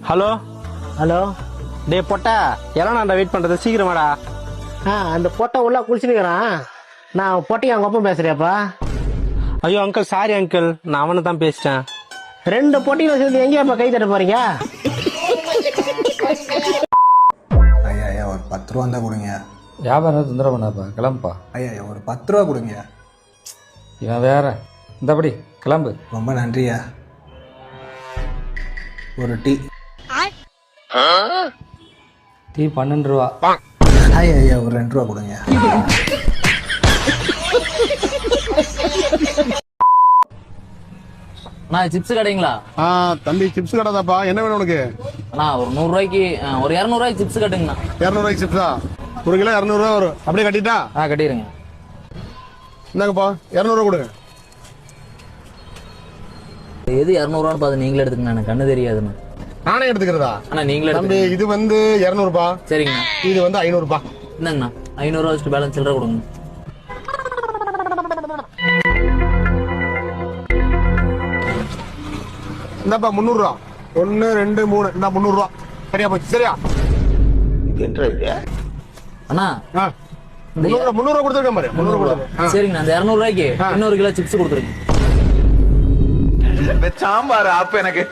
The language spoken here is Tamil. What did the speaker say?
Hello hello. டே பொட்டா எல்லாம் வெயிட் பண்றது சீக்கிரமாடா. அந்த பொட்டை உள்ள குளிச்சுருக்கிறான். நான் பொட்டைக்கு அவங்க அப்பா பேசுறியாப்பா? ஐயோ அங்கிள் சாரி அங்கிள், நான் அவனை தான் பேசிட்டேன். 2 பொட்டியில சேர்ந்து எங்கேயாப்பா கை தட்ட போறீங்க? ஐயா ஐயா ஒரு 10 ரூபா இருந்தா கொடுங்க. வியாபாரம் தொந்தரவு பண்ணாப்பா, கிளம்புப்பா. ஐயா ஐயா ஒரு 10 ரூபா கொடுங்க. இவன் வேற, இந்தபடி கிளம்பு. ரொம்ப நன்றியா. ஒரு டீ. டீ 12 ரூபா. ஐயா ஐயா ஒரு 2 ரூபா கொடுங்க. அண்ணா சிப்ஸ் கடைங்களா? தம்பி சிப்ஸ் கடை தான்ப்பா. என்ன வேணும் உனக்கு? அண்ணா ஒரு 100 ரூபாய்க்கு ஒரு 200 ரூபாய்க்கு சிப்ஸ் கட்டுங்கண்ணா. 200 ரூபாய்க்கு சிப்ஸா? 1 கிலோ 200 ரூபா வரும். அப்படியே கட்டிட்டா? கட்டிடுங்க. இந்தாங்கப்பா 200 ரூபா கொடுங்க. எது 200 ரூபான்னு பார்த்து நீங்களே எடுத்துக்கண்ணா, எனக்கு கண்ணு தெரியாதுண்ணா. நானே எடுத்துக்கிறதா? அண்ணா நீங்களே தம்பி இது வந்து 200 ரூபாய். சரிங்கண்ணா. இது வந்து 500 ரூபாய். என்னங்கண்ணா 500 ரூபா வச்சுட்டு பேலன்ஸ் சில்லற கொடுங்க. இந்தாப்பா 300 ரூபா. 1 2 3 இந்த 300 ரூபா. சரியா போச்சு. சரியா? அண்ணா 300 ரூபா கொடுத்துருக்கேன் பாரு. 300 ரூபா. சரிங்கண்ணா அந்த 200 ரூபாய்க்கு இன்னொரு கிலோ சிப்ஸ் கொடுத்துருங்க. சாம்பார் ஆப்பு எனக்கு